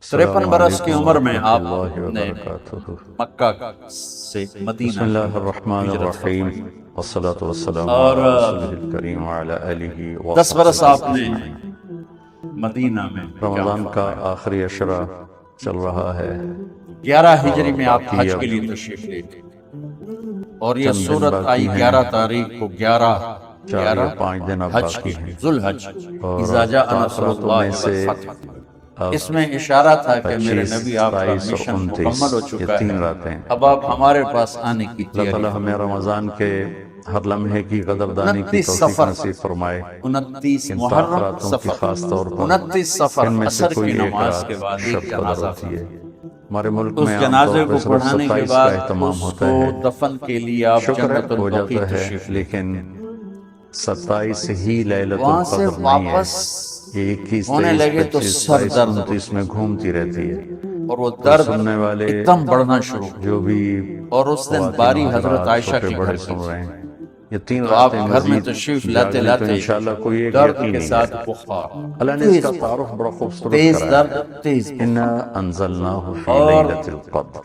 53 برس کی عمر میں آپ اللہ نے وبرکاتہ۔ مکہ سے بسم مدینہ اللہ الرحمن الرحیم والصلاة والسلام اور علی رسولہ الکریم وعلی آلہ 10 برس آپ نے اجمعین۔ مدینہ میں رمضان کا آخری عشرہ چل رہا ہے، 11 ہجری میں آپ باقی حج اب کے لیے تشریف لے تھے اور یہ چند دن صورت باقی آئی ہیں، 11 تاریخ کو 11 4 یا 5 دن اب حج باقی ہیں، ذوالحج اور اذا جاء نصر تاثراتوں اللہ میں سے والفتح۔ اب اس میں اشارہ تھا کہ میرے 25، نبی آپ کا 27 اور مشن 29 مکمل ہو یہ چکا 3 ہے، راتیں۔ اب آپ ہمارے پاس آنے کی اللہ تیاری تعالیٰ ہمیں رمضان کے ہر لمحے کی قدردانی کی 29 توفیق سفر نصیب فرمائے۔ 29 ان محرم تاخراتوں کی سفر، خاص طور پر 29 سفر ان میں سے عصر کوئی کی ایک نماز رات کے بعد ایک شب قدر جنازہ ہوتی تھا۔ ہے۔ ہمارے ملک اس میں عام جنازے طور کو پر صرف پڑھانے کے 27 کا بعد اہتمام اس ہوتا کو ہے، دفن کے لیے آپ شکر ہے جنت ہو البقیع جاتا ہے، تشریف لے، لیکن 27 ہی لیلۃ وہاں سے القدر نہیں ہے، واپس یہ 21، ہونے 23، لگے تو 25، سر 22، درد 29 میں گھومتی رہتی ہے۔ اور وہ تو درد سننے والے ایک دم بڑھنا شروع ہوا۔ جو بھی اور اس دن خواتین باری و حضرت حضرات عائشہ چھوٹے کے بڑے گھر سن کی رہے ہیں، یہ 3 تو آپ راتیں گھر میں مزید تشریف جاگیں لاتے تو لاتے انشاءاللہ کوئی ایک درد یقین کے نہیں ساتھ ہے۔ بخار، اللہ نے اس کا تعارف بڑا خوبصورت تیز کرایا درد، ہے، تیز اِنَّا أَنزَلْنَاهُ فِي اور لَيْلَةِ الْقَدْرِ،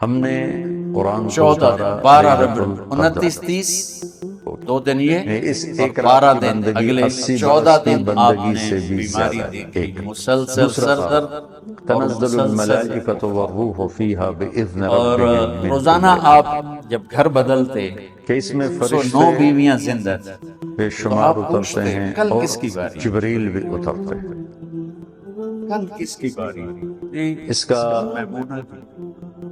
ہم نے قرآن کو 14 اتارا 12 لیلۃ ربیع، القدر 29 30 2 دن یہ اس اور ایک 12 رات کی دن بندگی اگلے 80 14 برس کی دن آپ بندگی نے سے بھی بیماری زیادہ ہے۔ دیکھی، ایک مسلسل دوسرا سر تعارف، درد اور تنزل مسلسل الملائکۃ والروح فیہا بإذن اور ربہم من روزانہ کل آپ جب گھر بدلتے کہ اس میں تو 9 فرشتے بیویاں زندہ تھیں، بے تو شمار آپ اترتے پوچھتے ہیں کل اور کس کی باری، جبریل بھی اترتے ہیں۔ کل کس کی باری، اس کا میمونہ کی۔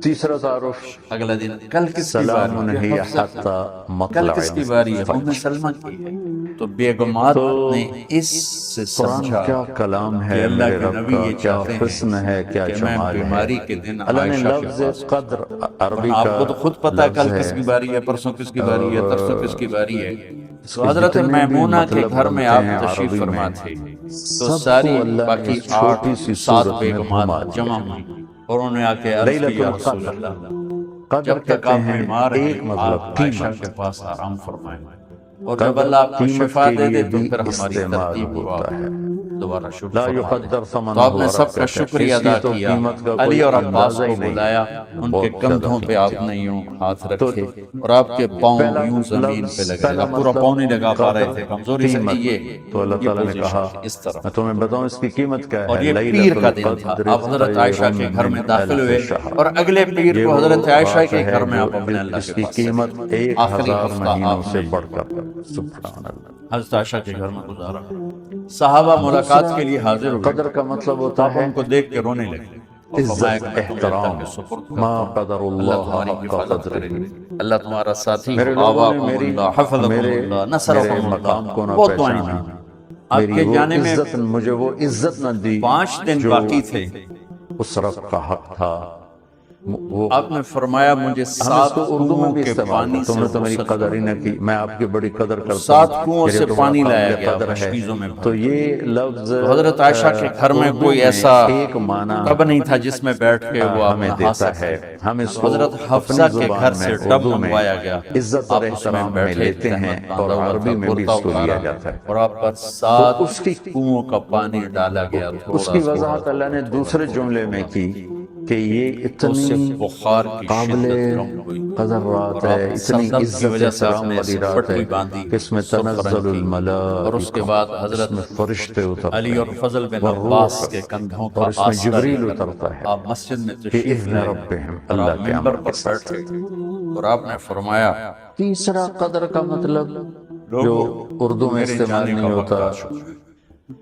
تیسرا تعارف، اگلا دن کل کس کی باری سلام ہے، ہی حفصہ کی۔ حتی کل مطلع کس کی باری ہے، ام الفجر۔ سلمہ کی ہے۔ تو بیگمات نے اس سے قرآن سمجھا کیا کلام کہ ہے اللہ میرے کے رب نبی کا، یہ کیا چاہتے حسن ہے، ہیں کیا کہ میں جمال ہے۔ بیماری کے دن اللہ نے عائشہ کے لفظ پاس قدر عربی آپ کا کو تو خود پتہ ہے لفظ کل ہے، کس کی باری ہے، پرسوں کس کی باری ہے، ترسوں کس کی باری ہے۔ اس تو کے حضرت جتنے بھی میمونہ کے مطلب گھر میں بنتے آپ ہیں تشریف عربی فرما میں، تھے، تو سب ساری کو اللہ نے باقی اس چھوٹی 8 سی 7 صورت میں بیگمات گھما دیا۔ جمع ہوئی اور انہوں نے آ کے عرض لیلۃ کیا یا رسول القدر، اللہ، قدر جب تک کہتے آپ ہیں بیمار ہیں ایک مطلب آپ 3 عائشہ مطلب۔ کے پاس آرام فرمائیں، اور قدر جب اللہ آپ کو قیمت شفا کے دے لیے دے تو بھی پھر ہماری استعمال ترتیب کو آپ ہوتا ہے، دوبارہ شروع لا فرما يقدر دیں۔ ثمنہ تو آپ نے سب کا ورقہ، شکریہ اس کی ادا تو کیا، قیمت کا علی کوئی اور عباس اندازہ کو ہی نہیں، بلایا، ان کے بہت کندھوں زیادہ پہ آپ نے یوں ہاتھ رکھے اور آپ کے پاؤں پہلا یوں زمین لفظ، پہ لگے، پہلا آپ پورا مطلب پاؤں نہیں لگا پا رہے قدر تھے کمزوری سے، قیمت، یہ تو اللہ تعالیٰ نے پوزیشن کہا اس طرح۔ میں تمہیں بتاؤں اس کی قیمت کیا اور ہے، یہ لیلۃ پیر کا دن تھا، القدر آپ حضرت عائشہ کے گھر میں خیر داخل من ہوئے الف شہر۔ اور اگلے پیر یہ کو وہ حضرت عائشہ رات کے گھر ہے میں جو آپ اپنے اللہ اس کے کی پاس قیمت آخری 1000 ہفتہ مہینوں آپ سے نے بڑھ کر، سبحان اللہ۔ حضرت عائشہ کے گھر میں گزارا۔ صحابہ ملاقات کے لیے حاضر ہوئے، قدر کا مطلب تو ہوتا آپ ہے ان کو دیکھ کے رونے لگے اور فرمایا کہ عزت، میں تمہیں اللہ احترام، کے سپرد ما کرتا قدر ہوں، اللہ اللہ تمہاری حق حفاظت کرے، قدرہ۔ اللہ تمہارا ساتھی میرے ہو، لوگوں نے آواکم میری اللہ، حفظکم میرے اللہ، نصرکم مقام اللہ، کو نہ بہت دعائیں پہچانا، دی۔ آپ میری کے وہ جانے میں عزت، مجھے وہ عزت نہ دی 5 دن جو باقی تھے، اس رب کا حق تھا۔ وہ آپ نے فرمایا مجھے ہم اس 7 کو اردو میں کنوؤں بھی کے استعمال پانی کرتے، تم سے نے تو میری غسل قدر ہی کرو۔ نہ کی، میں آپ کی بڑی قدر کرتا 7 ہوں، کنوؤں میرے سے تو پانی بڑا لایا قابل گیا قدر ہے۔ مشکیزوں میں تو بھر کے۔ یہ لفظ تو حضرت عائشہ کے گھر میں اردو کوئی ایسا ایک معنی کب نہیں تھا جس میں بیٹھ کے وہ آپ ہمیں نہا دیتا سکتے ہے۔ ہم اس تو کو حضرت حفصہ اپنی کے زبان گھر میں سے ٹب اردو میں منگوایا گیا، عزت اور آپ اس میں احترام میں بیٹھے، لیتے ہیں، تہمت اور باندھا ہوا عربی تھا، میں بھی کرتا اس کو لیا اتارا جاتا ہے۔ اور آپ پر 7 اس کی کنوؤں کا پانی ڈالا گیا، اس کی وضاحت اللہ نے دوسرے جملے میں کی کہ یہ اتنی بخار کی قابل شدت کم ہوئی قدر رات اور ہے، آپ اتنی سردرد کی عزت وجہ سے آپ احترام نے والی ایسے رات ہے پٹی باندھی کہ اس میں سرخ رنگ تنزل کی، اور اس کے الملائکہ، بعد حضرت اس میں فرشتے اترتے علی اور فضل بن والروح، عباس کے کندھوں کا اور اس میں آسرا جبریل لے کر اترتا ہے آپ مسجد میں تشریف بِإِذْنِ لائے ربہم، اور اللہ آپ کے منبر امر پر کے ساتھ۔ بیٹھے اور آپ نے فرمایا تیسرا قدر کا مطلب جو اردو میں میرے استعمال جانے نہیں کا وقت ہوتا، آ چکا ہے،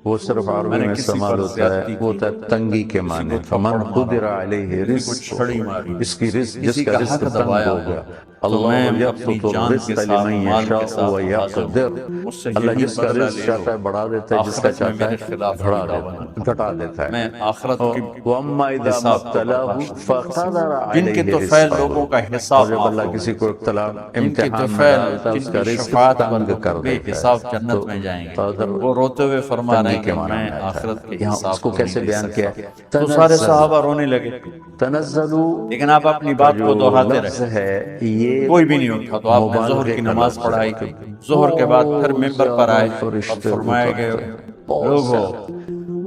وہ صرف عربی میں کسی استعمال پر ہوتا زیادتی ہے، وہ ہوتا ہے تنگی کے معنی، فمن قدر علیہ کسی کو رزق، چھڑی ماری، اس کی رزق، کسی جس کا کا رزق حق تنگ دبایا ہو ہو گیا، تو میں اللہ اپنی یبسط جان کے الرزق ساتھ لمن مال کے یشاء ساتھ حاضر ویقدر، ہوں، مجھ سے اللہ یہی جس کا بدلہ رزق لے چاہتا ہے لو، بڑھا دیتا ہے، جس کا آخرت میں چاہتا میرے ہے خلاف گھڑا الٹا دیتا بنا، ہے، گھٹا دیتا ہے۔ میں آخرت کی وَأَمَّا إِذَا مَا حساب کو ابْتَلَاهُ برداشت فَقَدَرَ جن کے عَلَيْهِ طفیل رِزْقَهُ، لوگوں کا اور حساب جب معاف اللہ ہو کسی گیا، کو جن کے امتحان میں طفیل ڈالتا ہے، اس جن کا کی رزق شفاعت پر تنگ ہو کر بے دیتا حساب ہے، جنت تو میں جائیں گے، قدر وہ روتے ہوئے فرما رہے تنگی ہیں کے کہ معنی میں میں آتا آخرت ہے۔ کے یہاں حساب اس کو کو کیسے نہیں دے بیان کیا؟ سکتا، تو سارے صحابہ رونے لگے، تنزلو لیکن آپ اپنی بات کو جو دہراتے لفظ رہے، ہے یہ کوئی بھی نہیں اٹھا، تو آپ نے ظہر مبالغے کی کا نماز لفظ پڑھائی، ہے۔ ظہر کے بعد پھر بہت ممبر پر زیادہ آئے اور فرشتے فرمایا کہ اترتے ہیں، بہت لوگو زیادہ۔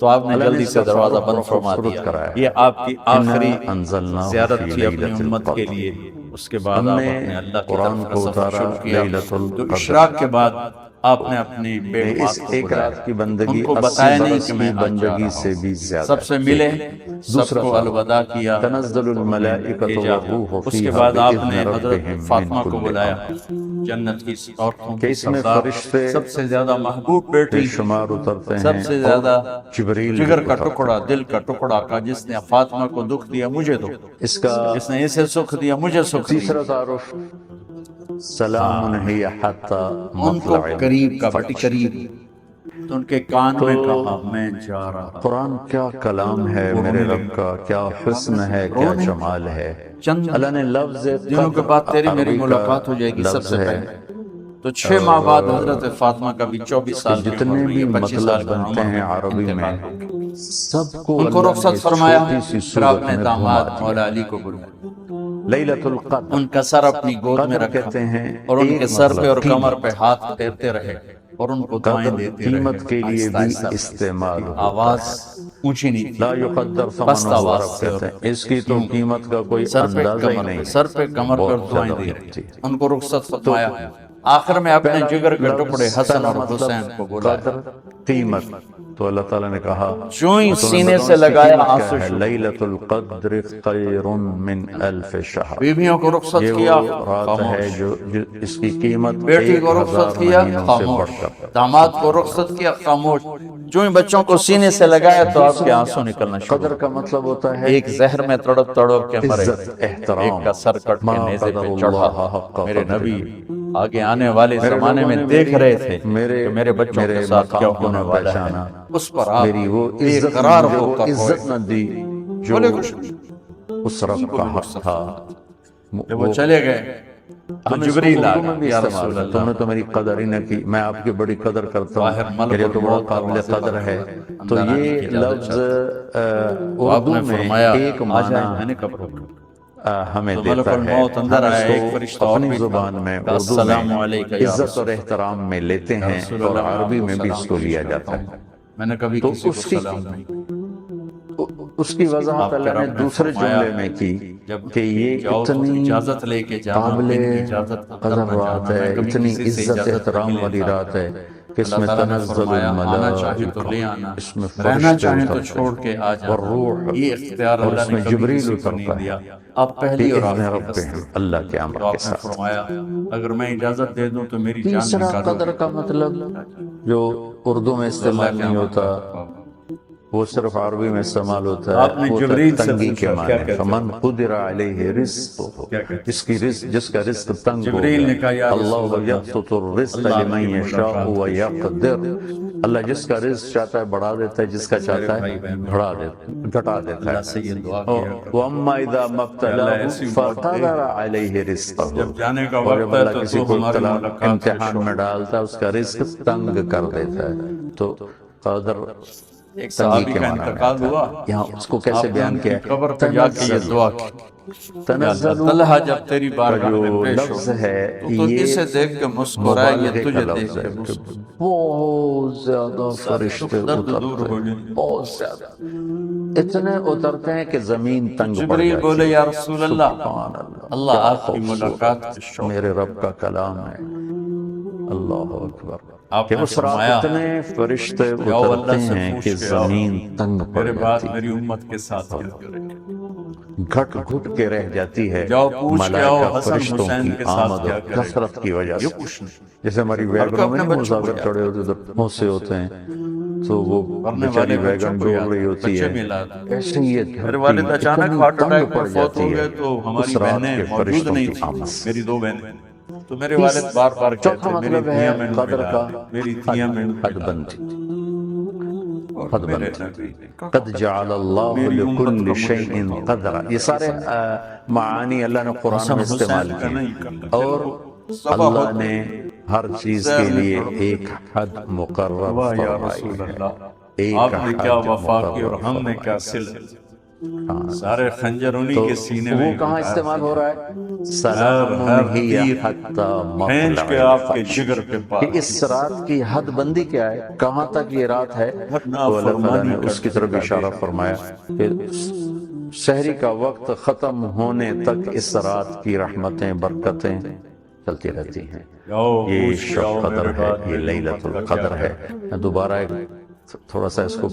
تو آپ نے جلدی سے دروازہ بند فرما دیا۔ یہ آپ کی آخری زیارت تھی اپنی امت کے لیے۔ اس کے بعد آپ اپنے اللہ کی طرف کا سفر شروع کیا۔ تو اشراق کے بعد آپ نے اپنی بیٹ اس ایک رات کی بندگی ان کو 80 بتایا نہیں برس کہ کی میں آج جا بندگی رہا سے ہوں، بھی زیادہ سب سے ملے، سب دوسرا کو الوداع کیا، تنزل الملائکۃ بھیجا۔ والروح اس کے فیہا بعد آپ بإذن نے حضرت ربہم فاطمہ من کو کل بلایا، امر، جنت کی عورتوں کہ کی اس میں سردار، فرشتے سب سے زیادہ محبوب بے بیٹی، شمار اترتے سب ہیں سے اور زیادہ جبریل بھی جگر کا اترتے ٹکڑا، ہیں۔ دل کا ٹکڑا کا جس نے فاطمہ کو دکھ دیا مجھے دو، اس کا جس نے اسے سکھ دیا مجھے سکھ دیا۔ تیسرا تعارف سلام ہی حتی ان کو مطلع قریب کا بڑی الفجر۔ قریب، تو ان کے کان میں کہا میں جا رہا قرآن کیا کلام ہے میرے رب کا، کیا حسن ہے، کیا جمال ہے۔ چند اللہ نے لفظ دنوں کے بعد تیری میری عربی کا ملاقات ہو جائے گی سب لفظ سے ہے پہلے، تو 6 ماہ بعد حضرت فاطمہ کا بھی 24 سال کی جتنے عمر میں، بھی 25 سال مطلب کی بنتے عمر ہیں میں عربی میں انتقال ہو گیا۔ سب کو ان کو اللہ رخصت نے فرمایا، چھوٹی سی پھر آپ صورت نے میں داماد گھما مولا دیا۔ علی کو بلایا، لیلۃ القدر، ان کا سر اپنی گود میں قدر رکھا کہتے ہیں اور ان ایک کے سر پہ اور مطلب کمر پہ قیمت، ہاتھ پھیرتے رہے اور ان کو دعائیں قدر دیتے قیمت رہے، کے لیے آہستہ بھی آہستہ۔ استعمال ہوتا آواز ہے۔ اونچی نہیں لا تھی، یقدر پست ثمنہ آواز ورب سے، کہتے ہیں، اس کی تو قیمت کا کوئی سر پہ اندازہ ہی کمر نہیں پہ، ہے، سر پہ کمر پہ بہت دعائیں زیادہ دے قیمتی رہے، ہے۔ ان کو رخصت فرمایا۔ آخر میں اپنے جگر کے ٹکڑے حسن اور حسین کو بلایا، قدر قیمت، تو اللہ تعالیٰ نے کہا جو ہی تو تمہیں سینے بتاؤں سے اس کی لگایا قیمت آنسو کیا ہے؟ شروع۔ لیلۃ القدر خیر من الف شہر، بیویوں کو رخصت یہ کیا، وہ رات ہے خاموش۔ جو اس کی قیمت بیٹی کو 1000 رخصت کیا، مہینوں سے خاموش۔ بڑھ کر۔ داماد کو رخصت کیا، خاموش۔ جو ہی بچوں کو سینے سے لگایا تو آپ کے آنسو نکلنا شروع قدر ہو۔ کا مطلب ہوتا ہے ایک زہر میں تڑپ تڑپ کے مرے، عزت، احترام، ایک کا سر کٹ کے ما نیزے قدر پہ اللہ چڑھا۔ حق میرے قدرہ۔ نبی آگے آنے والے میرے زمانے لوگوں میں نے دیکھ رہے تھے میرے کہ میرے بچوں کے ساتھ کیا مقام کو ہونے نہ والا ہے، پہچانا، اس پر آپ میری وہ بے عزت قرار مجھے ہو وہ کر عزت روئے۔ نہ دی جو بولے کچھ اس رب کا حق تھا۔ جب وہ چلے گئے تو ہم اس کو جبریل اردو میں بھی یا استعمال رسول کرتے ہیں، تم نے اللہ، تو میری قدر ہی نہ کی، میں آپ کی بڑی قدر کرتا باہر ہوں، ملک میرے تو بڑا الموت قابل دروازے قدر پر ہے۔ تو اندر آنے یہ کی اجازت لفظ چاہتے تو آپ اردو نے میں فرمایا ایک آ جائیں، میں معنی نے کب روکا؟ ہمیں تو ملک دیتا ہے، الموت اندر ہم آیا، اس ایک کو فرشتہ اور اپنی بھی تھا، زبان میں کہا اردو السلام میں علیکہ یا عزت رسول اور احترام میں لیتے یا ہیں رسول اور اللہ، میں آپ عربی کو میں بھی سلام اس کو پیش لیا کرتا جاتا ہوں۔ ہے۔ میں نے کبھی تو کسی کو اس کی سلام نہیں، اس کی وضاحت آپ کے اللہ نے رب نے دوسرے فرمایا جملے میں کی جب کہ یہ جاؤ تو اتنی اجازت لے کے جانا، قابل بن کی اجازت اندر قدر نہ رات جانا، میں ہے، کبھی اتنی کسی سے عزت اجازت نہیں احترام والی لیتا۔ رات ہے کہ اس اللہ میں تعالیٰ نے تنزل فرمایا آنا چاہے تو لے الملائکہ، آنا، اس میں رہنا فرشتے چاہیں تو اترتے چھوڑ کے آ جانا، والروح، یہ اختیار اور اللہ اس نے میں کبھی جبریل کسی کو نہیں اترتا دیا۔ ہے آپ پہلی اور بِإِذْنِ آخری ہستی، ربہم، اللہ کے تو امر آپ کے نے ساتھ۔ فرمایا اگر میں اجازت دے دوں تو میری جان تیسرا نکالو قدر کا مطلب جو اردو میں استعمال نہیں ہوتا، وہ صرف عربی میں استعمال ہوتا ہے، آپ نے وہ جبریل سے تنگی پوچھا کے کیا معنی، کہتے فمن ہو؟ قدر علیہ رزقہ، کیا کہتے جس کی رزق، جس کا رزق تنگ ہو جبریل نے کہا یا گیا، رسول اللہ اللہ، یبسط الرزق اللہ آپ لمن کی یشاء ملاقات ویقدر، اللہ جس کا رزق چاہتا ہے بڑھا دیتا ہے، جس کا چاہتا ہے بھائی بہن، بڑھا دیتا، گھٹا دیتا اللہ سے ہے۔ یہ دعا کیا وَأَمَّا إِذَا مَا ابْتَلَاهُ ایسی موت دے فَقَدَرَ عَلَيْهِ رِزْقَهُ، جب جانے کا اور وقت جب ہے اللہ تو کسی تو کو ہماری ابتلا ملاقات سے امتحان شروع۔ میں ڈالتا ہے، اس کا رزق تنگ کر دیتا ہے، تو قدر ایک تنگی صحابی کے کا معنی میں انتقال آتا ہوا، ہے۔ یہاں اس کو آپ کیسے نے بیان ان کیا کی ہے؟ قبر پہ جا کے یہ دعا کی، یا اللہ تنزل طلحہ جب تیری کا بارگاہ جو میں پیش لفظ ہو ہے تو یہ اسے دیکھ کے مسکرائے، یہ مبالغے کا تجھے دیکھ لفظ کے ہے کہ مسکرائے، بہت زیادہ فرشتے درد دور اترتے ہو ہیں، جائے۔ بہت زیادہ، اتنے اترتے ہیں کہ زمین تنگ پڑ جبریل جاتی بولے ہے۔ یا رسول اللہ، سبحان اللہ، اللہ کیا آپ کی ملاقات کے خوبصورت شوق، میرے رب کا کلام ہے، اللہ اکبر، آپ کہ نے اس رات فرمایا اتنے فرشتے جاؤ اترتے اللہ سے ہیں پوچھ کہ کے آؤ، زمین تنگ پڑ میرے بعد جاتی ہے، میری امت کے ساتھ کیا کرے، گھٹ گھٹ کے رہ جاتی ہے جاؤ پوچھ کے آؤ ملائکہ حسن فرشتوں حسین کی کے ساتھ آمد کیا اور کرے، کثرت کی وجہ یہ سے، پوچھنا، جیسے ہماری ہر کوئی ویگنوں میں اپنے نہیں بچوں کو مسافر یاد چڑھے ہوتے ادھر پہنچے ہوتے ہیں تو وہ پڑھنے بیچاری والے بچوں ویگن کو ڈول یاد رہی ہوتی بچے ہے، بھی یاد۔ ایسے ہی یہ میرے دھرتی والد اچانک اتنی ہارٹ تنگ اٹیک میں پڑ فوت ہو جاتی گئے ہے تو ہماری اس رات بہنیں کے موجود فرشتوں نہیں کی تھیں، آمد سے۔ میری 2 بہنیں، تو میرے والد بار بار چوتھا کہتے میری مطلب ہے دھیاں میں قدر کا میری دھیاں میں حد بندی، اور حد میرے بندی، نبی قد جعل اللہ میری امت کا لکل مجھے شیء بتاؤ۔ قدرا، یہ سارے معانی اللہ نے قرآن حسن میں استعمال حسین کا کیے نہیں کرنا، اور اللہ نے ہر چیز کے لیے ایک حد مقرر واہ یا فرمائی رسول ہے، اللہ، ایک آپ نے کیا حد وفا کی اور مقرر ہم نے فرمائی کیا ہے۔ صلہ، سارے خنجر انہی تو کے سینے وہ میں کہاں گزار استعمال ہو رہا ہے؟ سلام ہر ہی تیر حتی کھینچ مطلع کے آپ کے الفجر، جگر کے کہ پاس، اس رات کی حد بندی کیا ہے، کہاں تک یہ رات ہے، تو اللہ تعالیٰ نے اس کی طرف اشارہ فرمایا کہ سحری کا وقت ختم ہونے تک اس رات کی رحمتیں، برکتیں چلتی رہتی ہیں. جاؤ یہ پوچھ شب جاؤ قدر میرے ہے، بعد یہ لیلۃ القدر ہے. میں دوبارہ ایک تھوڑا سا اس کو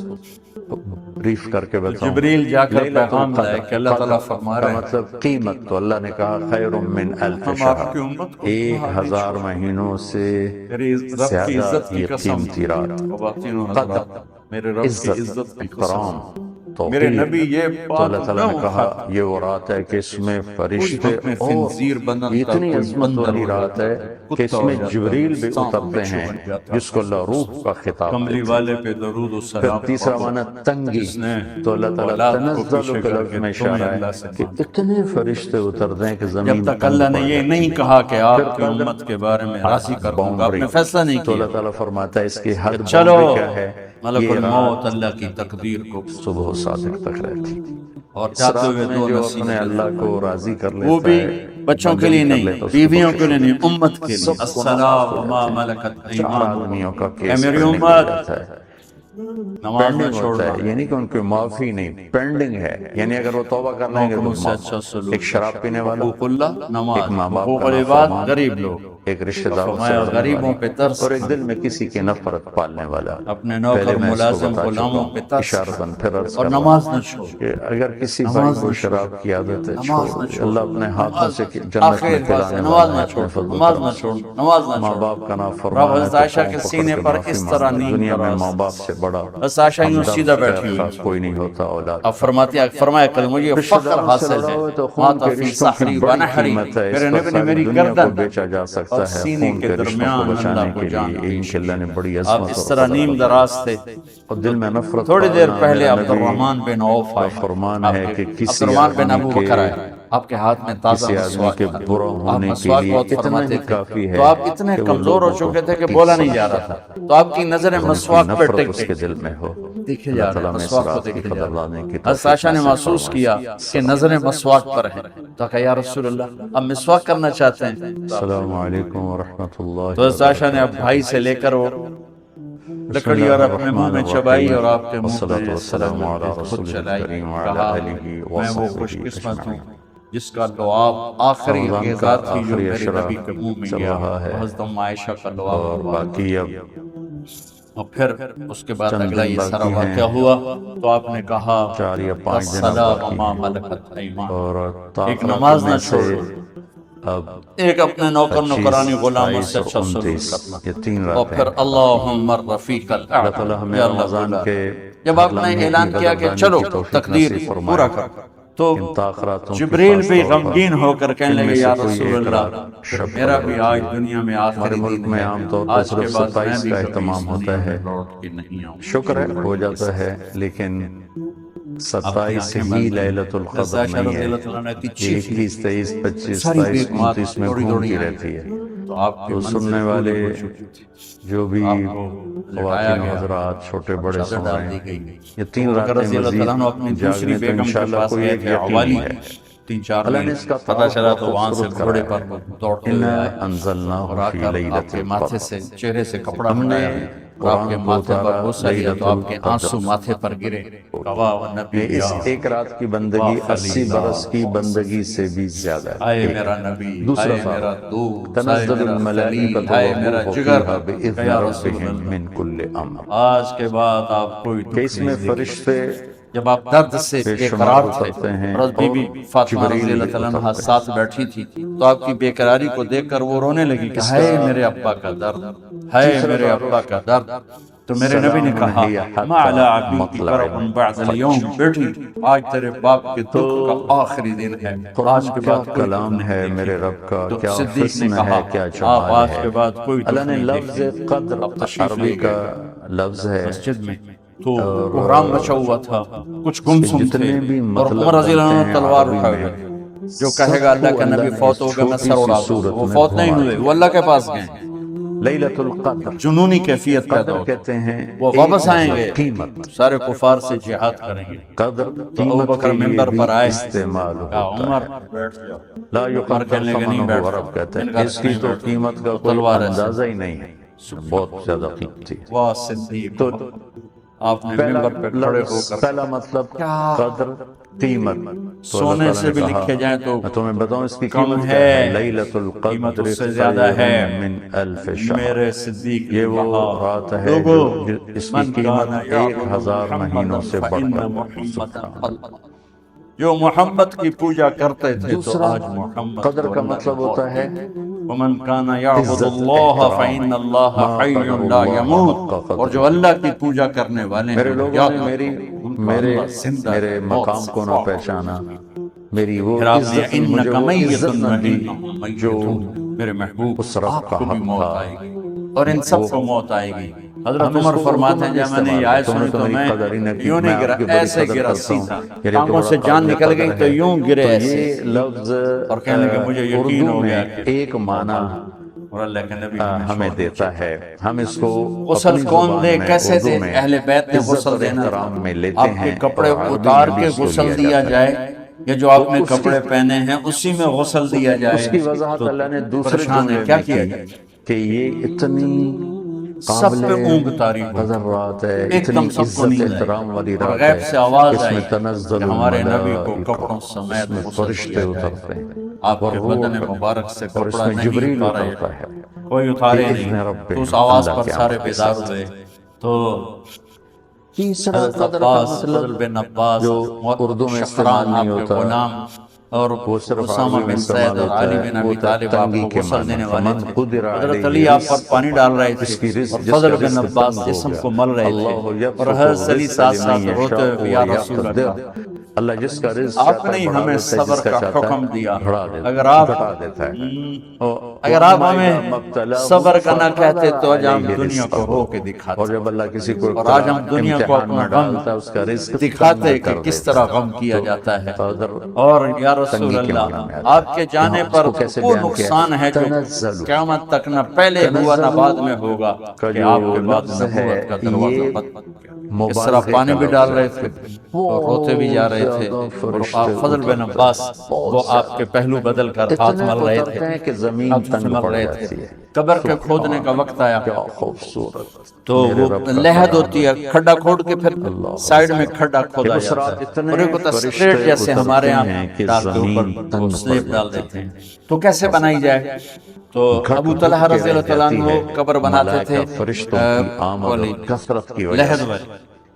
بریف کر کے بتاؤں. جبریل جا کر لیلۃ پیغام لائے کہ اللہ تعالیٰ قدر فرما کا رہے ہیں مطلب قیمت تو اللہ نے کہا خیر من الف ہم شہر، آپ کی امت کو 1000 مہینوں سے میرے رب کی زیادہ عزت کی یہ قسم، قیمتی رات. خواتین و قدر، حضرات میرے رب کی عزت کی قسم، احترام، میرے توقیر. نبی یہ تو اللہ بات تعالیٰ نے نہ کہا اٹھا یہ وہ رات ہے کہ اس میں فرشتے حکم اور خنزیر بنن کا اتنی کوئی عظمت بندر والی ہو رات جاتا ہے ہے، کہ اس کتا میں ہو جاتا جبریل ہے، بھی سانپ اترتے بچھو ہیں بن جاتا ہے، جس کو اللہ روح کا خطاب کملی دیتے والے پہ درود و ہیں. سلام پھر تیسرا پڑھو، معنی تنگی. جس نے تو اللہ تعالیٰ اولاد کو تنزل پیچھے کے کر لفظ کے میں تمہیں اشارہ اللہ ہے سے کہ مانگو. اتنے فرشتے اترتے ہیں کہ جب زمین تک تنگ اللہ نے پڑ یہ جاتی نہیں ہے. کہا کہ آپ پھر کی امت کے بارے میں راضی کر دوں گا، آپ نے فیصلہ نہیں تو کیا. اللہ تعالیٰ فرماتا ہے اس کی حد چلو باؤنڈری کیا ہے؟ ملک یہ الموت رات اللہ کی تقدیر کو صبح و صادق تک رہتی. اور اس جاتے رات ہوئے میں دو جو نصیحتیں اپنے اللہ کو راضی کر وہ لیتا بھی ہے، بچوں کے لیے بندگی کر نہیں، لیتا ہے، اس کو بیویوں کے بخشش لیے ہوتی نہیں، ہے. امت کے لیے. سب کو السلام معاف ہو وما جاتے ہیں. ملکت 4 ایمانکم، آدمیوں کا اے کیس میری پینڈنگ ہو امت جاتا ہے. نماز نہ پینڈنگ ہوتا چھوڑنا، ہے، یعنی کہ ان کی معافی نہیں، پینڈنگ ہے. یعنی اگر وہ توبہ کر لیں گے تو نوکروں سے معاف. اچھا سلوک، ایک شراب پینے والا، حقوق اللہ نماز، ایک ماں باپ حقوق کا العباد نافرمان، غریب لوگ، ایک رشتہ داروں سے فرمایا لڑنے غریبوں پہ والا، ترس اور ایک کھانا، دل میں کسی کی نفرت پالنے والا. اپنے پہلے نوکر میں اس کو ملازم بتا چکا غلاموں پہ ہوں، ترس اشارتاً پھر عرض اور کر رہا نماز ہوں نہ چھوڑ، کہ اگر کسی بھائی نماز کو نہ شراب چھوڑ، کی عادت ہے نماز چھوڑ. نہ چھوڑ، اللہ اپنے ہاتھوں سے جنت آخری میں الفاظ ہے، پلانے نماز والا ہے نہ چھوڑ، اپنے فضل و نماز کرم نہ سے. چھوڑ، نماز نہ ماں چھوڑ. باپ کا رب نافرمان ہے حضرت تو عائشہ پاؤں کے پکڑ سینے کے پر معافی اس طرح مانگو. نیم دنیا میں دراز ماں باپ سے بڑا بس عائشہ یوں سیدھا ہمدرد بیٹھی ہوئی خیر کوئی نہیں ہوتا اولاد. اب فرمایا کل مجھے رشتہ فخر داروں سے حاصل لڑا ہے، ہوا تو خون ماتا کے فی رشتوں کی صخری بڑی ونحری، قیمت ہے. اس میرے پر نبی نے ساری میری دنیا کو گردن بیچا جا اور سکتا ہے. سینے خون کے کے رشتوں کو درمیان بچانے اللہ کو کے جان لیے ان پیش کے اللہ نے بڑی آپ عظمت اس اور طرح قدر نیم بتائی. دراز تھے. اور دل میں نفرت تھوڑی دیر پالنا پہلے میرا عبد نبی الرحمن بن عوف کا آئے، فرمان ہے کہ عبد کسی الرحمن بن آدمی ابو کے بکر آئے، آپ کے ہاتھ میں تازہ کسی آدمی مسواک کے تھا، برا آپ ہونے کے مسواک لیے بہت اتنا فرماتے ہی تھے، کافی ہے تو آپ اتنے کہ وہ کمزور ہو لوگوں کو چکے تھے کہ ٹیک بولا نہیں جا سکے رہا تھا، تو آپ کی نظریں اور ان کی مسواک پر نفرت ٹک اس گئی. کے دل میں ہو. دیکھے اللہ جا رہے تعالیٰ ہیں میں اس مسواک کو رات کی دیکھے جا قدر رہے لانے کی ہیں. حضرت عائشہ نے محسوس کیا کہ نظریں مسواک پر ہیں، تو کہا یا رسول اللہ اب مسواک کرنا چاہتے ہیں. السلام علیکم ورحمۃ اللہ تو حضرت عائشہ نے اب بھائی سے لے کر وہ لکڑی اور اپنے منہ میں چبائی اور آپ کے منہ پہ سلام خود چلائی. کہا میں وہ خوش قسمت ہوں جس کا لعاب آخری رمضان کا غذا تھی جو آخری میرے عشرہ نبی کے منہ میں چل گیا، رہا ہے حضرت ام عائشہ کا اور لعاب ہوا. باقی اب اور پھر اس کے بعد چند اگلا دن یہ سارا باقی ہیں. واقعہ ہوا تو آپ نے کہا 4 یا 5 دن اب الصلاۃ باقی وما ہیں. ملکت ایمان، اور ایک تاخرات نماز نہ میں چھوڑ، سے اب ایک اپنے نوکر 25، نوکرانی غلاموں 28 سے اور اچھا سلوک 29 کرنا، یہ 3 اور راتیں پھر اللہم الرفیق اللہ الاعلی. تعالیٰ ہمیں یا اللہ رمضان بولا کے جب آپ ہر نے لمحے اعلان کی کیا کہ قدردانی چلو کی توفیق تقدیر نصیب پورا فرمائے. کر، تو ان تاخراتوں کی جبریل خاص بھی طور پر غمگین ہو کر کہنے ان میں لگے سے یا کوئی رسول ایک اللہ رات شب میرا قدر بھی ہوتی آج ہے. دنیا میں ہمارے آخری ملک دن میں ہے، عام طور پر آج کے صرف بعد 27 میں بھی کا کبھی اہتمام اس ہوتا دنیا ہے. میں لوٹ کے نہیں آؤں. شکر ہے ہو جاتا ہے، لیکن 27 ہی لیلۃ القدر نہیں ہے. یہ 21، 23، 25، 27، 29 میں گھومتی رہتی ہے. تو سننے والے جو بھی خواتین و حضرات چھوٹے بڑے سن رہے ہیں، یہ 3 راتیں مزید جاگنے تو انشاءاللہ کوئی ایک یقین ہے. 3-4 اللہ نے میل اس کا پتہ چلا تو تعارف وہاں سے خوبصورت گھوڑے کرایا پر ہے. دوڑتے ہوئے اِنَّا آئے اور أَنزَلْنَاهُ آ فِي کر آپ لَيْلَةِ کے ماتھے سے القدر. چہرے سے کپڑا ہم نے ہٹایا اور آپ کے قرآن کو ماتھے پر اتارا بوسہ دیا تو آپ کے لیلۃ آنسو القدر. ماتھے پر گرے. واہ نبی اس ایک رات کی بندگی 80 برس کی بندگی سے بھی زیادہ ہے. آئے میرا نبی، دوسرا آئے میرا دوست، آئے تنزل میرا خلیل، الملائکۃ آئے میرا والروح جگر فیہا بإذن یا رسول ربہم اللہ. من کل امر. آج کے بعد آپ کوئی کہ دکھ اس میں نہیں دیکھیں. فرشتے جب آپ درد سے بے بے شمار قرار اترتے تھے ہیں اور بی بی اور فاطمہ جبریل رضی بھی اللہ عنہ اترتے ہیں. ساتھ بیٹھی تھی تو آپ کی بے قراری کو دیکھ کر وہ رونے لگی کہ ہائے میرے ابا کا درد، ہائے میرے ابا کا درد. تو میرے نبی نے کہا ما علی عبیک کرب بعد اليوم، بیٹی آج تیرے باپ کے دکھ کا آخری دن ہے، آج کے کیا بعد کوئی کلام دکھ ہے نہیں میرے دیکھے. رب کا، تو کیا صدیق نے حسن کہا ہے، کیا آپ جمال آج ہے. کے بعد کوئی دکھ اللہ نے نہیں لفظ دیکھے. قدر اب تشریف عربی لے کا گئے لفظ ہے. مسجد میں تو بحرام مچا ہوا تھا، کچھ گمسم تھے جتنے بھی اور مطلب عمر رضی اللہ بنتے عنہ ہیں تلوار عربی اٹھائے میں، ہوئے. جو کہے گا اللہ کا نبی فوت ہو گیا میں سر اڑا دوں گا، وہ فوت نہیں ہوئے، وہ اللہ کے پاس گئے. لیلۃ القدر جنونی کیفیت پیدا قدر ہوتی، کہتے ہیں وہ واپس آئیں گے، قیمت. سارے کفار سے جہاد کریں گے. قدر تو ابو قیمت بکر کے لیے ممبر بھی پر آئے، استعمال کہا ہوتا عمر ہے. بیٹھ جاؤ. لا عمر یقدر کہنے لگے نہیں ثمنہ بیٹھ ورب کہتے ان ہیں. کا اس کی تو قیمت کا کوئی تلوار ہے اندازہ ہی نہیں ہے، بہت زیادہ قیمتی. واہ صدیق. تو آپ نے منبر پہ کھڑے ہو کر پہلا مطلب قدر قیمت، سونے سے بھی لکھے جائیں تو میں تمہیں بتاؤں اس کی کم قیمت ہے، لیلۃ قیمت القدر اس سے زیادہ ہے خیر من الف شہر، میرے صدیق یہ وہ کہا رات ہے لوگو جو اس کی من قیمت کان 1000 مہینوں سے بڑھ فإن کر محمدا جو محمد کی پوجا کرتے تھے تو دوسرا آج محمد قدر کا مطلب ہوتا ہے ومن کان یعبد اللہ فإن اللہ حی لا یموت، اور جو اللہ کی پوجا کرنے والے میرے ہیں لوگوں نے میرے مقام کو نہ پہچانا، میری وہ عزت مجھے وہ عزت نہ دی جو میرے محبوب اس رب آپ کا کو بھی حق موت تھا۔ آئے گی اور ان سب کو موت آئے گی۔ حضرت عمر فرماتے ہیں جب میں نے یہ آیت سنی تو میں یوں نہیں گرا، ایسے گرا سیدھا، ٹانگوں سے جان نکل گئی تو یوں گرے ایسے، یہ لفظ اور کہنے لگے مجھے یقین اردو ہو میں گیا کہ ایک معنی اور اللہ کے نبی ہمیں دیتا ہے، ہم اس کو غسل اپنی کون زبان دے میں کیسے اردو دے؟ میں اہل بیت نے عزت غسل اور دینا تھا، احترام میں لیتے آپ کے ہیں، کپڑے اور عربی اتار میں کے اس کو غسل لیا دیا جاتا ہے۔ جائے، یا جو آپ نے کپڑے پہنے ہیں اسی میں غسل دیا جائے، اس کی وضاحت تو اللہ نے دوسرے پریشان ہے جملے کیا میں کیا کی جائے؟ کہ یہ اتنی سب پہ قابل اونگ طاری ہو، قدر رات ہے، ایک اتنی دم سب کو عزت نیند آئی احترام والی اور رات غیب ہے، سے آواز اس آئی میں تنزل کہ ہمارے نبی کو الملائکہ، کپڑوں اس سمیت میں غسل فرشتے دیا جائے، اترتے ہیں، آپ کے بدن مبارک سے اور اس کپڑا میں نہیں جبریل اتارا اترتا ہے، کوئی اتارے بِإِذْنِ نہیں، ربِّهِمْ، تو اس آواز اللہ پر کے سارے امر کے بیدار ساتھ۔ ہوئے۔ تو تیسرا حضرت قدر کا عباس، فضل مطلب بن عباس جو اردو میں استعمال شخران نہیں آپ کے ہوتا، غلام، اور وہ صرف اسامہ عربی میں بن استعمال زید اور ہوتا علی ہے، بن وہ ابی طالب آپ تنگی کو کے غسل معنی، دینے والے فمن تھے، قدر حضرت علیہ علی آپ پر رزقہ، پانی ڈال رہے جس تھے کی رزق اور جس فضل کا بن رزق عباس تنگ ہو جسم گیا، کو مل رہے تھے، اللہ اور یبسط حضرت علی الرزق ساتھ لمن ساتھ روتے یشاء ہوئے یا رسول ویقدر، اللہ، اللہ جس کا رزق آپ چاہتا نے ہے ہی بڑھا ہمیں دیتا ہے، صبر جس کا کا چاہتا حکم ہے دیا، بڑھا دیتا اگر ہے، آپ گھٹا دیتا ہے۔ اگر آپ ہمیں صبر کا نہ کہتے تو آج ہم دنیا کو ہو کے اور دکھاتے، جب اللہ کسی کو اور آج ہم دنیا کو امتحان اپنا میں غم ڈالتا ہے، اس کا رزق دکھاتے تنگ کہ کر کس دیتا طرح ہے۔ غم کیا تو جاتا ہے، قدر اور یا رسول تنگی کے اللہ معنی میں آتا ہے۔ آپ کے جانے یہاں اس پر کو کیسے وہ بیان کیا ہے؟ نقصان ہے جو تنزل قیامت تک نہ پہلے ہوا نہ بعد میں ہوگا، کا کہ جو آپ کے بعد لفظ نبوت کا ہے، دروازہ یہ بند بن گیا۔ اس مبالغے طرح پانی کا بھی لفظ ڈال ہے۔ رہے تھے اور روتے بھی جا رہے تھے، بہت اور فرشتے فضل بن اترتے عباس ہیں، وہ بہت آپ کے پہلو بدل کر ہاتھ اتنے مل رہے اترتے ہیں تھے، کہ زمین ہاتھ سے تنگ مل پڑ رہے جاتی تھے۔ ہے۔ قبر کے کھودنے کا وقت آیا کیا خوبصورت، تو میرے وہ رب کا لحد کلام ہوتی ہے، کھڈا کھوڑ کے پھر سائیڈ میں کھڈا کھودا اس جاتا رات ہے، اتنے اور ایک ہوتا ہے فرشتے سٹریٹ جیسے ہمارے اترتے یہاں ہیں کہ ڈال کے اوپر زمین وہ تنگ پڑ سلیب ڈال جاتی دیتے ہیں۔ تو کیسے بنائی جائے؟ تو ابو طلحہ رضی اللہ تعالیٰ عنہ قبر بناتے تھے فرشتوں کی آمد اور کثرت کی وجہ لحد سے، والی،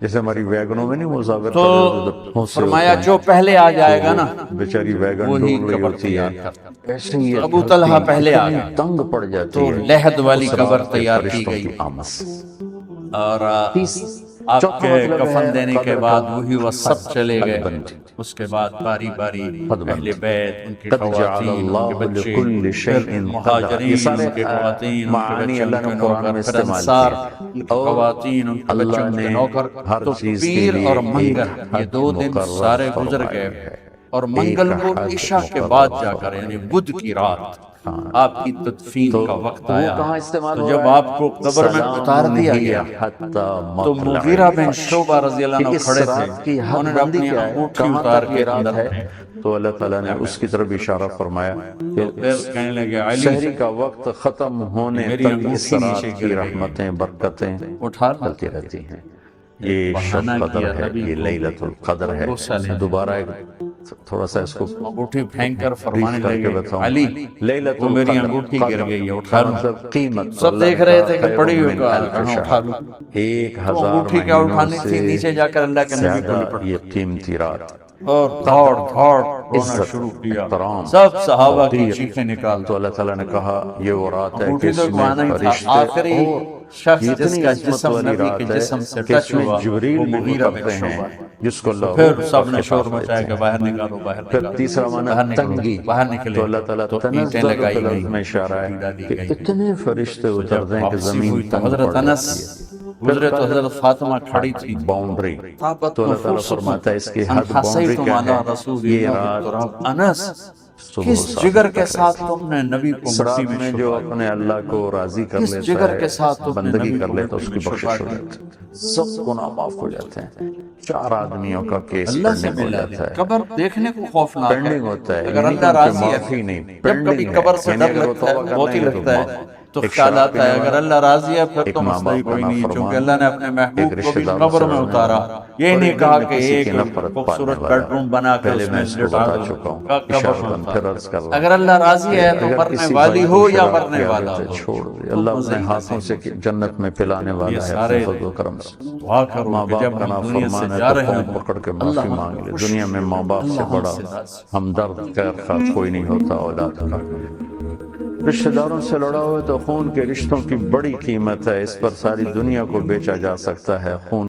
جیسے ہماری ویگنوں میں نہیں مسافر تو کھڑے ہوتے فرمایا جو پہلے آ جائے گا نا بیچاری ویگن وہی ڈوب رہی قبر ہوتی تیار ہے، کرتا ہے۔ ایسے ہی ابو طلحہ پہلے آ گئے، تنگ پڑ تو جاتی ہے لحد والی اس قبر رات کے تیار کی فرشتوں گئی، کی آمد سے۔ اور آپ چوتھا کے مطلب کفن ہے دینے کے قبر بعد کا وہی وہ سب چلے گئے، حدبند، اس کے بعد باری باری حدبند، اہل بیت، ان کے قد جعل خواتین، ان کے اللہ بچے، لكل پھر شيء قدرا، یہ مہاجرین، سارے ان کے خواتین، ان کے معانی بچے، ان اللہ کے نے قرآن نوکر، میں پھر استعمال انصار، کیے، ان کے اور خواتین، ان کے بچے، اللہ ان کے نے نوکر۔ ہر تو چیز کے پیر لیے اور ایک منگل یہ حد 2 دن مقرر سارے گزر فرمائی گئے، ہے، اور منگل ایک کو حد عشاء کے مقرر بعد جا کر فرمائی یعنی ہے۔ بدھ کی رات آپ کی تدفین تو کا وقت وہ آیا، کہاں استعمال تو ہو جب رہا ہے؟ آپ کو قبر میں اتار دیا گیا تو مغیرہ بن شعبہ رضی اللہ عنہ کھڑے تھے، کی حد انہوں نے بندی اپنی کیا ہے، انگوٹھی کہاں اتار تک کے یہ رات اندر ہے، تو اللہ تعالیٰ نے اس کی طرف اشارہ فرمایا کہ پھر کہنے لگے علی شہری کا وقت ختم ہونے میری تک انگوٹھی اس رات نیچے کی گر گئی، رحمتیں برکتیں اٹھا لا، چلتی رہتی ہیں۔ یہ شب بہانہ قدر کیا ہے، نبی یہ کو لیلۃ القدر ہے۔ غصہ لے دوبارہ ایک تھوڑا سا اس کو انگوٹھی پھینک کر فرمانے بریف کر کے لگے بتاؤں، علی لیلۃ وہ میری القدر، انگوٹھی گر گئی ہے، اٹھا کا لوں۔ مطلب قیمت، سب دیکھ رہے تھے کہ پڑی ہوئی کہاں کہاں اٹھا لوں، 1000 انگوٹھی کیا مہینوں اٹھانی تھی، نیچے جا کر اللہ کے نبی کو زیادہ لپٹ یہ قیمتی رات، اور دھاڑ دھاڑ رونا عزت، شروع کیا، احترام، سب صحابہ کی توقیر۔ چیخیں نکال تو اللہ تعالیٰ نے کہا یہ وہ رات ہے کہ انگوٹھی اس تو میں گوانا ہی تھا، فرشتے آخری اور شخص یہ جس اتنی کا عظمت جسم والی نبی کے رات ہے جسم سے کہ ٹچ اس میں ہوا، جبریل وہ بھی مغیرہ بن اترتے ہیں شعبہ، جس کو اللہ پھر سب نے شور خطاب مچایا دیتے کہ ہیں۔ باہر نکالو، باہر پھر نکالو، تیسرا باہر معنی نکلو، تنگی، باہر نکلے تو اللہ تعالیٰ تو اینٹیں تنزل لگائی کے لفظ گئی، میں اشارہ مٹی ڈالی ہے کہ گئی۔ اتنے فرشتے جب اترتے ہیں کہ واپسی زمین ہوئی تو تنگ حضرت پڑ انس جاتی ہے۔ گزرے تو حضرت فاطمہ کھڑی تھی، باؤنڈری، طابت تو اللہ تعالیٰ نفوسکم فرماتا ہے اس کی ان حد باؤنڈری حسیتم کیا علی ہے، رسول یہ اللہ رات بالتراب۔ انس صبح کس و شام جگر کے تک ساتھ رہتی ہے۔ تم نے نبی کو اس مٹی رات میں میں جو چھپایا، اپنے اللہ کو راضی کر کس لیتا جگر ہے، کے ساتھ تم نے بندگی نبی کر کو لیتا ہے، مٹی اس میں کی چھپا بخشش ہو دیا۔ جاتی ہے، سب گناہ معاف ہو جاتے ہیں۔ 4 آدمیوں کا کیس اللہ سے پینڈنگ ہو ملا جاتا دیا، ہے، قبر دیکھنے کو خوفناک ہے، پینڈنگ ہوتا ہے، اگر یعنی اللہ کہ راضی معافی ہے، نہیں، جب کبھی پینڈنگ ہے، قبر سے یعنی ڈر اگر وہ لگتا ہے، توبہ کر بہت ہی لیں گے تو لگتا ہے، معاف۔ تو ایک خیال شراب آتا ہے پینے اگر والا، اللہ راضی ہے پھر ایک تو ماں مسئلہ ہی باپ کا کوئی نہیں ہے، نافرمان، چونکہ اللہ نے اپنے ایک محبوب کو رشتہ بھی داروں قبر سے میں لڑنے اتارا، والا، یہ اور نہیں ایک کہا دل میں کہ کسی ایک کی نفرت پالنے خوبصورت والا۔ بیڈ روم بنا کے پہلے اس میں میں اس کو لٹا بتا دو، چکا ہوں، قبر میں اشارتاً اتار پھر دو۔ عرض کر رہا اگر ہوں اللہ راضی کہ ہے تو اگر مرنے کسی والی بھائی ہو کو یا شراب مرنے کی والا عادت ہے ہو چھوڑ دے، تو اللہ مزے اپنے ہی ہاتھوں مزے سے ہیں۔ جنت میں پلانے یہ والا ہے سارے اپنے فضل و کرم سے۔ دعا کرو ماں کہ باپ جب کا ہم دنیا سے نافرمان ہے جا تو رہے پاؤں ہوں پکڑ کے اللہ معافی ہم مانگ کو لے، خوش دنیا میں ماں باپ سے اللہ ہم بڑا سے راضی۔ ہمدرد خیر خواہ کوئی نہیں ہوتا اولاد کا۔ رشتہ داروں سے لڑا ہوا تو خون کے رشتوں کی بڑی قیمت ہے، اس پر ساری دنیا کو بیچا جا سکتا ہے۔ خون